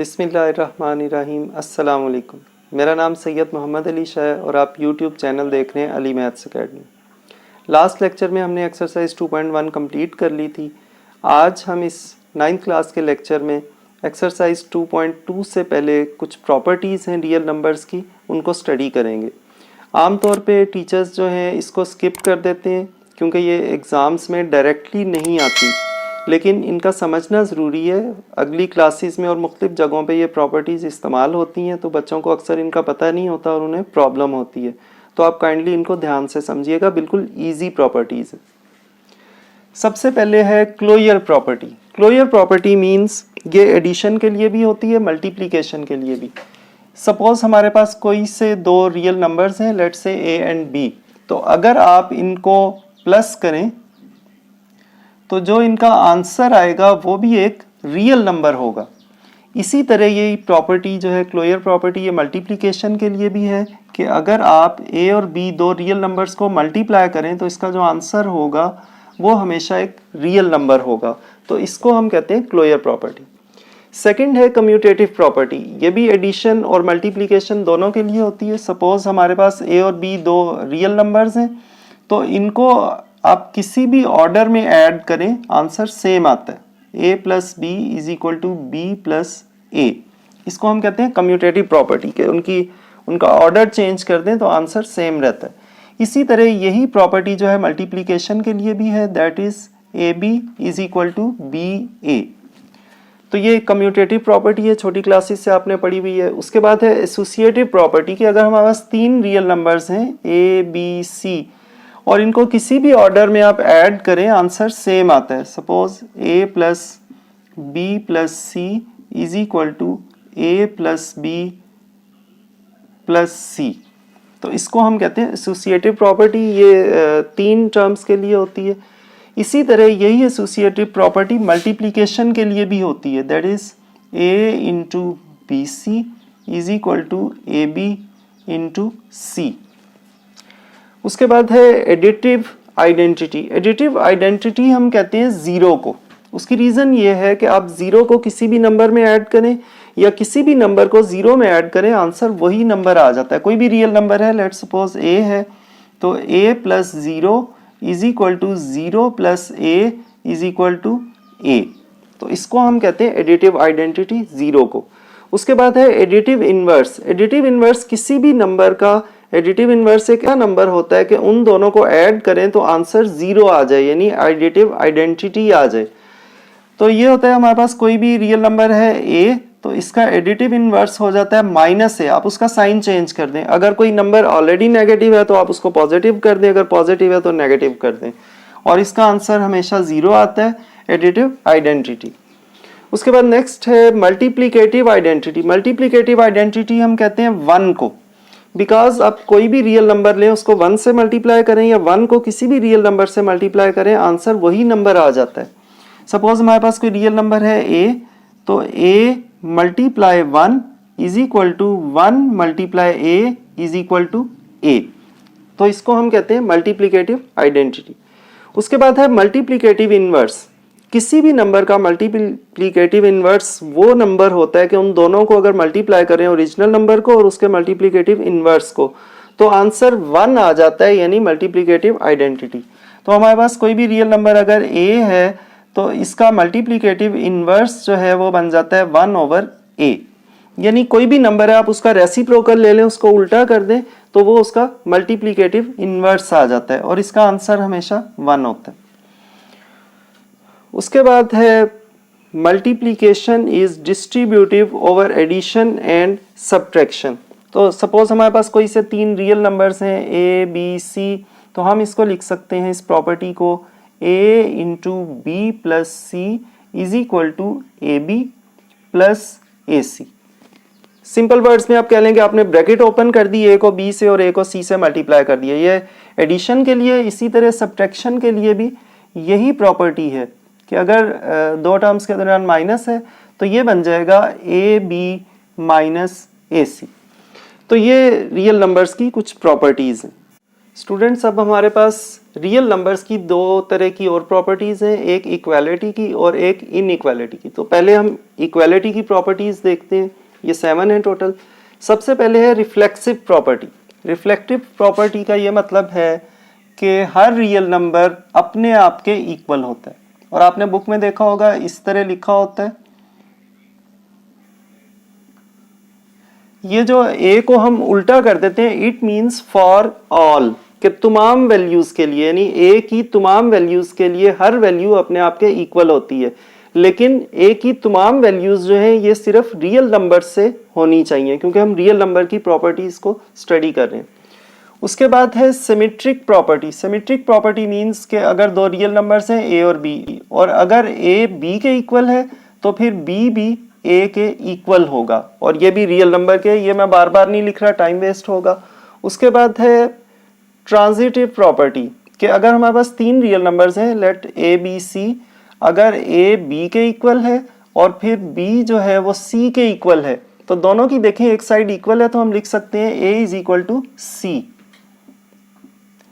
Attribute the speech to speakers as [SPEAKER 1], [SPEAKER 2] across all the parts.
[SPEAKER 1] बिस्मिल्लाहिर्रहमानिर्रहीम। अस्सलाम वालेकुम। मेरा नाम सैयद मोहम्मद अली शाह है और आप यूट्यूब चैनल देख रहे हैं Ali maths academy. Last lecture में हमने एक्सरसाइज 2.1 कंप्लीट कर ली थी। आज हम इस 9th क्लास के लेक्चर में एक्सरसाइज 2.2 से पहले कुछ प्रॉपर्टीज़ हैं रियल नंबर्स की, उनको स्टडी करेंगे। आम तौर पे टीचर्स जो हैं इसको स्किप कर देते हैं क्योंकि ये एग्ज़ाम्स में डायरेक्टली नहीं आती, लेकिन इनका समझना ज़रूरी है। अगली क्लासेस में और मुख्तलिफ़ जगहों पे ये प्रॉपर्टीज़ इस्तेमाल होती हैं, तो बच्चों को अक्सर इनका पता नहीं होता और उन्हें प्रॉब्लम होती है। तो आप काइंडली इनको ध्यान से समझिएगा, बिल्कुल ईजी प्रॉपर्टीज़ है। सबसे पहले है closure property. Closure property means ये एडिशन के लिए भी होती है, मल्टीप्लिकेशन के लिए भी। सपोज़ हमारे पास कोई से दो रियल नंबर्स हैं, let's say A and B. तो अगर आप इनको प्लस करें तो जो इनका आंसर आएगा वो भी एक रियल नंबर होगा। इसी तरह ये प्रॉपर्टी जो है क्लोजर प्रॉपर्टी, ये मल्टीप्लिकेशन के लिए भी है कि अगर आप ए और बी दो रियल नंबर्स को मल्टीप्लाई करें तो इसका जो आंसर होगा वो हमेशा एक रियल नंबर होगा। तो इसको हम कहते हैं क्लोजर प्रॉपर्टी। सेकंड है कम्यूटेटिव प्रॉपर्टी। ये भी एडिशन और मल्टीप्लिकेशन दोनों के लिए होती है। सपोज हमारे पास ए और बी दो रियल नंबर्स हैं, तो इनको आप किसी भी ऑर्डर में ऐड करें, आंसर सेम आता है। A plus B is equal to B plus A. इसको हम कहते हैं कम्यूटेटिव प्रॉपर्टी के उनका ऑर्डर चेंज कर दें तो आंसर सेम रहता है। इसी तरह यही प्रॉपर्टी जो है मल्टीप्लिकेशन के लिए भी है, that is A B is equal to B A. तो ये कम्यूटेटिव प्रॉपर्टी है, छोटी क्लासेस से आपने पढ़ी हुई है। उसके बाद है एसोसिएटिव प्रॉपर्टी कि अगर हमारे पास तीन रियल नंबर्स हैं ए बी सी और इनको किसी भी ऑर्डर में आप ऐड करें, आंसर सेम आता है। Suppose A plus B plus C is equal to A plus B plus C. तो इसको हम कहते हैं एसोसिएटिव प्रॉपर्टी। ये तीन टर्म्स के लिए होती है। इसी तरह यही एसोसिएटिव प्रॉपर्टी मल्टीप्लिकेशन के लिए भी होती है, that is A into B C is equal to A B into C. उसके बाद है एडिटिव आइडेंटिटी। एडिटिव आइडेंटिटी हम कहते हैं ज़ीरो को। उसकी रीज़न ये है कि आप ज़ीरो को किसी भी नंबर में ऐड करें या किसी भी नंबर को ज़ीरो में ऐड करें, आंसर वही नंबर आ जाता है। कोई भी रियल नंबर है, लेट्स सपोज ए है, तो A plus zero is equal to zero plus A is equal to A. तो इसको हम कहते हैं एडिटिव आइडेंटिटी ज़ीरो को। उसके बाद है एडिटिव इन्वर्स। एडिटिव इन्वर्स किसी भी नंबर का एडिटिव इन्वर्स एक क्या नंबर होता है कि उन दोनों को ऐड करें तो आंसर ज़ीरो आ जाए, यानी एडिटिव आइडेंटिटी आ जाए। तो ये होता है हमारे पास कोई भी रियल नंबर है ए, तो इसका एडिटिव इन्वर्स हो जाता है माइनस ए। आप उसका साइन चेंज कर दें। अगर कोई नंबर ऑलरेडी नेगेटिव है तो आप उसको पॉजिटिव कर दें, अगर पॉजिटिव है तो नेगेटिव कर दें, और इसका आंसर हमेशा ज़ीरो आता है, एडिटिव आइडेंटिटी। उसके बाद नेक्स्ट है मल्टीप्लिकेटिव आइडेंटिटी। मल्टीप्लिकेटिव आइडेंटिटी हम कहते हैं वन को, बिकॉज आप कोई भी रियल नंबर लें, उसको वन से मल्टीप्लाई करें या वन को किसी भी रियल नंबर से मल्टीप्लाई करें, आंसर वही नंबर आ जाता है। सपोज हमारे पास कोई रियल नंबर है ए, तो A multiply one is equal to one multiply A is equal to A. तो इसको हम कहते हैं मल्टीप्लिकेटिव आइडेंटिटी। उसके बाद है मल्टीप्लिकेटिव इनवर्स। किसी भी नंबर का मल्टीप्लिकेटिव इन्वर्स वो नंबर होता है कि उन दोनों को अगर मल्टीप्लाई करें, ओरिजिनल नंबर को और उसके मल्टीप्लिकेटिव इन्वर्स को, तो आंसर वन आ जाता है, यानी मल्टीप्लिकेटिव आइडेंटिटी। तो हमारे पास कोई भी रियल नंबर अगर ए है तो इसका मल्टीप्लिकेटिव इन्वर्स जो है वो बन जाता है वन ओवर ए। यानी कोई भी नंबर है, आप उसका रेसिप्रोकल ले लें, उसको उल्टा कर दें, तो वो उसका मल्टीप्लिकेटिव इन्वर्स आ जाता है और इसका आंसर हमेशा वन होता है। उसके बाद है multiplication is distributive over addition and subtraction. तो सपोज हमारे पास कोई से तीन रियल नंबर्स हैं ए बी सी, तो हम इसको लिख सकते हैं इस प्रॉपर्टी को A into B plus C is equal to A B plus A C. Simple words में आप कह लेंगे आपने ब्रैकेट ओपन कर दी ए को बी से और ए को सी से मल्टीप्लाई कर दिया। ये एडिशन के लिए, इसी तरह सब्ट्रैक्शन के लिए भी यही प्रॉपर्टी है कि अगर दो टर्म्स के दौरान माइनस है तो ये बन जाएगा ए बी माइनस ए सी। तो ये रियल नंबर्स की कुछ प्रॉपर्टीज़ हैं। स्टूडेंट्स, अब हमारे पास रियल नंबर्स की दो तरह की और प्रॉपर्टीज़ हैं, एक इक्वालिटी की और एक इनइक्वालिटी की। तो पहले हम इक्वालिटी की प्रॉपर्टीज़ देखते हैं, ये 7 हैं टोटल। सबसे पहले है रिफ्लेक्सिव प्रॉपर्टी। रिफ्लेक्टिव प्रॉपर्टी का ये मतलब है कि हर रियल नंबर अपने आप के इक्वल होता है, और आपने बुक में देखा होगा इस तरह लिखा होता है। ये जो ए को हम उल्टा कर देते हैं, इट मीन्स फॉर ऑल, कि तमाम वैल्यूज के लिए, यानी ए की तमाम वैल्यूज के लिए हर वैल्यू अपने आप के इक्वल होती है। लेकिन ए की तमाम वैल्यूज जो हैं ये सिर्फ रियल नंबर से होनी चाहिए, क्योंकि हम रियल नंबर की प्रॉपर्टीज को स्टडी कर रहे हैं। उसके बाद है symmetric property. Symmetric property means कि अगर दो रियल नंबर्स हैं ए और बी, और अगर ए बी के इक्वल है तो फिर बी भी ए के इक्वल होगा, और ये भी रियल नंबर के। ये मैं बार बार नहीं लिख रहा, टाइम वेस्ट होगा। उसके बाद है ट्रांजिटिव प्रॉपर्टी, कि अगर हमारे पास 3 रियल नंबर्स हैं, लेट ए बी सी, अगर ए बी के इक्वल है और फिर बी जो है वो सी के इक्वल है, तो दोनों की देखें एक साइड इक्वल है, तो हम लिख सकते हैं A is equal to C.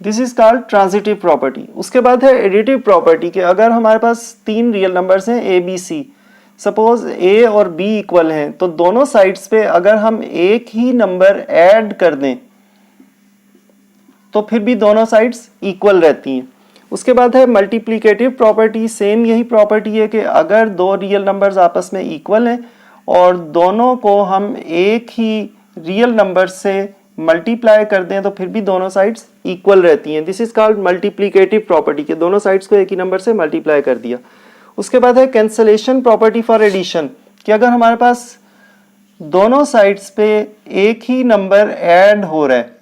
[SPEAKER 1] This is called transitive property. उसके बाद है एडिटिव प्रॉपर्टी, कि अगर हमारे पास 3 रियल नंबर्स हैं ए बी सी, सपोज ए और बी इक्वल हैं, तो दोनों साइड्स पे अगर हम एक ही नंबर ऐड कर दें तो फिर भी दोनों साइड्स इक्वल रहती हैं। उसके बाद है मल्टीप्लिकेटिव प्रॉपर्टी। सेम यही प्रॉपर्टी है कि अगर दो रियल नंबर्स आपस में इक्वल हैं और दोनों को हम एक ही रियल नंबर से मल्टीप्लाई कर दें तो फिर भी दोनों साइड्स इक्वल रहती हैं। This is called multiplicative property, के दोनों साइड्स को एक ही नंबर से मल्टीप्लाई कर दिया। उसके बाद है कैंसलेशन प्रॉपर्टी फॉर एडिशन, कि अगर हमारे पास दोनों साइड्स पे एक ही नंबर ऐड हो रहा है,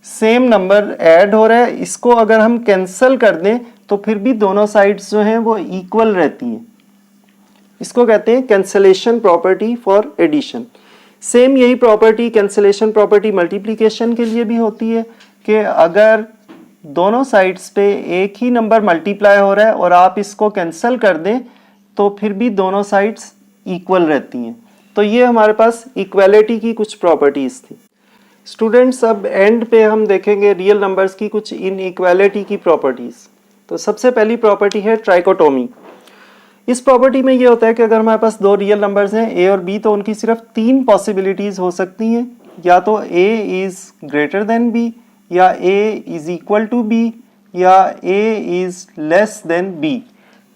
[SPEAKER 1] सेम नंबर ऐड हो रहा है, इसको अगर हम कैंसिल कर दें तो फिर भी दोनों साइड्स जो हैं वो इक्वल रहती हैं। इसको कहते हैं cancellation property for addition. Same यही प्रॉपर्टी कैंसलेशन प्रॉपर्टी मल्टीप्लिकेशन के लिए भी होती है, कि अगर दोनों साइड्स पे एक ही नंबर मल्टीप्लाई हो रहा है और आप इसको कैंसिल कर दें तो फिर भी दोनों साइड्स इक्वल रहती हैं। तो ये हमारे पास इक्वालिटी की कुछ प्रॉपर्टीज थी। स्टूडेंट्स, अब एंड पे हम देखेंगे रियल नंबर्स की कुछ इनइक्वालिटी की प्रॉपर्टीज। तो सबसे पहली प्रॉपर्टी है ट्राइकोटोमी। इस प्रॉपर्टी में ये होता है कि अगर हमारे पास दो रियल नंबर्स हैं ए और बी, तो उनकी सिर्फ 3 पॉसिबिलिटीज हो सकती हैं, या तो A is greater than B, या A is equal to B, या A is less than B.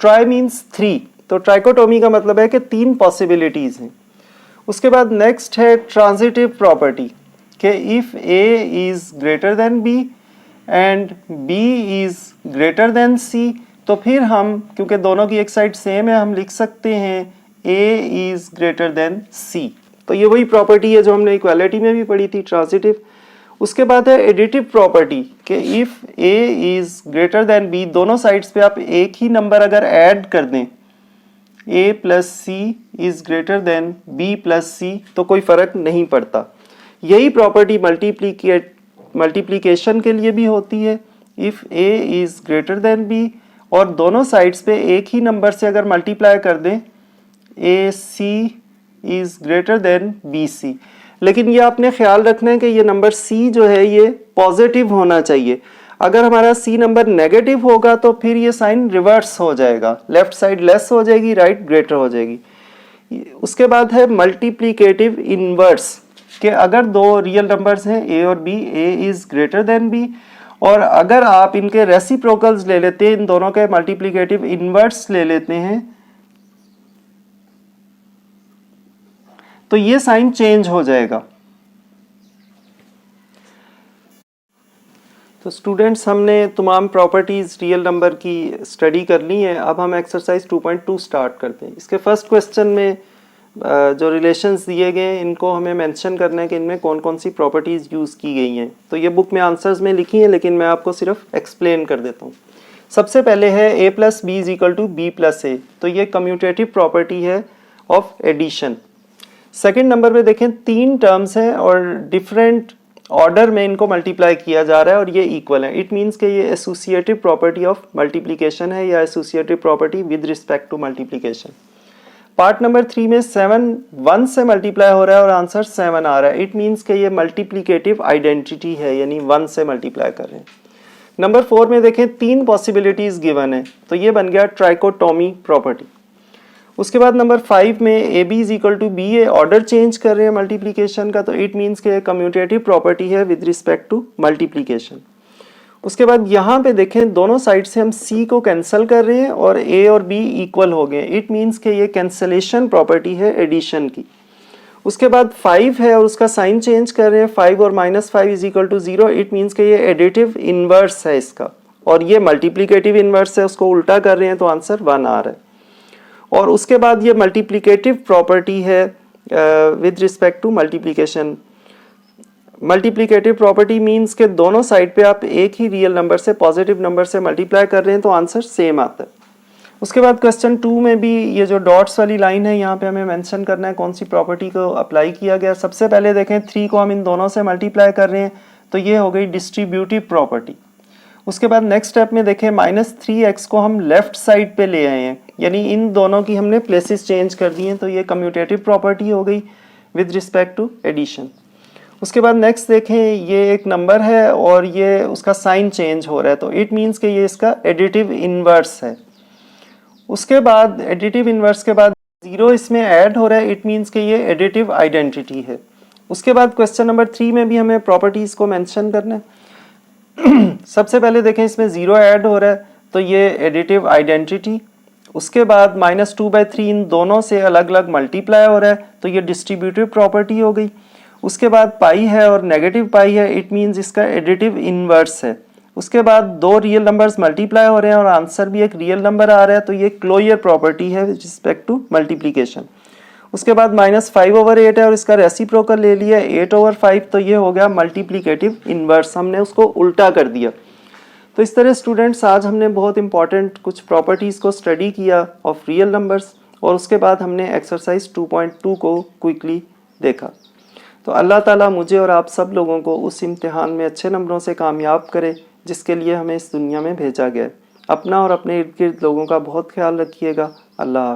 [SPEAKER 1] Tri means 3, तो ट्राइकोटोमी का मतलब है कि 3 पॉसिबिलिटीज हैं। उसके बाद नेक्स्ट है ट्रांजिटिव प्रॉपर्टी, कि if A is greater than B and B is greater than C, तो फिर हम, क्योंकि दोनों की एक साइड सेम है, हम लिख सकते हैं A is greater than C. तो ये वही प्रॉपर्टी है जो हमने इक्वालिटी में भी पढ़ी थी, ट्रांजिटिव। उसके बाद है एडिटिव प्रॉपर्टी, कि if A is greater than B, दोनों साइड्स पे आप एक ही नंबर अगर ऐड कर दें, A plus C is greater than B plus C, तो कोई फर्क नहीं पड़ता। यही प्रॉपर्टी मल्टीप्लिकेशन के लिए भी होती है। If A is greater than B और दोनों साइड्स पे एक ही नंबर से अगर मल्टीप्लाई कर दें, A C is greater than B C. लेकिन ये आपने ख्याल रखना है कि ये नंबर सी जो है ये पॉजिटिव होना चाहिए। अगर हमारा सी नंबर नेगेटिव होगा तो फिर ये साइन रिवर्स हो जाएगा, लेफ्ट साइड लेस हो जाएगी, राइट ग्रेटर हो जाएगी। उसके बाद है मल्टीप्लिकेटिव इनवर्स, कि अगर दो रियल नंबर्स हैं ए और B, A is greater than B, और अगर आप इनके रेसिप्रोकल्स ले लेते हैं, इन दोनों के मल्टीप्लिकेटिव इनवर्स ले लेते हैं, तो ये साइन चेंज हो जाएगा। तो स्टूडेंट्स, हमने तमाम प्रॉपर्टीज रियल नंबर की स्टडी कर ली है। अब हम एक्सरसाइज 2.2 स्टार्ट करते हैं। इसके फर्स्ट क्वेश्चन में जो रिलेशंस दिए गए हैं इनको हमें मेंशन करना है कि इनमें कौन कौन सी प्रॉपर्टीज़ यूज़ की गई हैं। तो ये बुक में आंसर्स में लिखी हैं, लेकिन मैं आपको सिर्फ एक्सप्लेन कर देता हूँ। सबसे पहले है a plus B is equal to B plus A, तो ये कम्यूटेटिव प्रॉपर्टी है ऑफ एडिशन। सेकेंड नंबर पे देखें 3 टर्म्स हैं और डिफरेंट ऑर्डर में इनको मल्टीप्लाई किया जा रहा है और ये इक्वल है। इट मीन्स कि ये एसोसिएटिव प्रॉपर्टी ऑफ मल्टीप्लिकेशन है या associative property with respect to multiplication. Part number 3 में 7 1 से मल्टीप्लाई हो रहा है और आंसर 7 आ रहा है। इट मीन्स कि ये मल्टीप्लिकेटिव आइडेंटिटी है, यानी 1 से मल्टीप्लाई कर रहे हैं। नंबर 4 में देखें 3 पॉसिबिलिटीज गिवन है, तो ये बन गया ट्राइकोटोमी प्रॉपर्टी। उसके बाद नंबर 5 में A B is equal to B A, order change कर रहे हैं मल्टीप्लिकेशन का, तो इट मीन्स कि कम्यूटेटिव प्रॉपर्टी है विद रिस्पेक्ट टू मल्टीप्लिकेशन। उसके बाद यहाँ पे देखें दोनों साइड से हम c को कैंसिल कर रहे हैं और a और b इक्वल हो गए। इट मीन्स कि ये कैंसलेशन प्रॉपर्टी है एडिशन की। उसके बाद 5 है और उसका साइन चेंज कर रहे हैं, 5 और -5 is equal to 0। It means कि ये एडिटिव इनवर्स है इसका, और ये मल्टीप्लिकेटिव इनवर्स है, उसको उल्टा कर रहे हैं तो आंसर 1 आ रहा है। और उसके बाद ये मल्टीप्लिकेटिव प्रॉपर्टी है with respect to multiplication. Multiplicative property means के दोनों साइड पे आप एक ही रियल नंबर से, पॉजिटिव नंबर से मल्टीप्लाई कर रहे हैं तो आंसर सेम आता है। उसके बाद क्वेश्चन 2 में भी ये जो डॉट्स वाली लाइन है यहाँ पे हमें मेंशन करना है कौन सी प्रॉपर्टी को अप्लाई किया गया। सबसे पहले देखें 3 को हम इन दोनों से मल्टीप्लाई कर रहे हैं तो ये हो गई डिस्ट्रीब्यूटिव प्रॉपर्टी। उसके बाद नेक्स्ट स्टेप में देखें -3x को हम लेफ्ट साइड पे ले आए हैं, यानी इन दोनों की हमने प्लेसेस चेंज कर दी हैं, तो ये कम्यूटेटिव प्रॉपर्टी हो गई विद रिस्पेक्ट टू एडिशन। उसके बाद नेक्स्ट देखें ये एक नंबर है और ये उसका साइन चेंज हो रहा है, तो इट मीन्स कि ये इसका एडिटिव इनवर्स है। उसके बाद एडिटिव इनवर्स के बाद 0 इसमें ऐड हो रहा है, इट मीन्स कि ये एडिटिव आइडेंटिटी है। उसके बाद क्वेश्चन नंबर 3 में भी हमें प्रॉपर्टीज को मेंशन करना है। सबसे पहले देखें इसमें 0 ऐड हो रहा है तो ये एडिटिव आइडेंटिटी। उसके बाद -2/3 इन दोनों से अलग अलग मल्टीप्लाई हो रहा है तो ये डिस्ट्रीब्यूटिव प्रॉपर्टी हो गई। उसके बाद पाई है और नेगेटिव पाई है, इट मीन्स इसका एडिटिव इनवर्स है। उसके बाद 2 रियल नंबर्स मल्टीप्लाई हो रहे हैं और आंसर भी एक रियल नंबर आ रहा है, तो ये क्लोजर प्रॉपर्टी है विद रिस्पेक्ट टू मल्टीप्लिकेशन। उसके बाद -5/8 है और इसका रेसिप्रोकल ले लिया 8/5, तो ये हो गया मल्टीप्लिकेटिव इनवर्स, हमने उसको उल्टा कर दिया। तो इस तरह स्टूडेंट्स आज हमने बहुत इंपॉर्टेंट कुछ प्रॉपर्टीज़ को स्टडी किया ऑफ रियल नंबर्स, और उसके बाद हमने एक्सरसाइज 2.2 को क्विकली देखा। तो अल्लाह ताला मुझे और आप सब लोगों को उस इम्तिहान में अच्छे नंबरों से कामयाब करे जिसके लिए हमें इस दुनिया में भेजा गया है। अपना और अपने इर्द गिर्द लोगों का बहुत ख्याल रखिएगा। अल्लाह।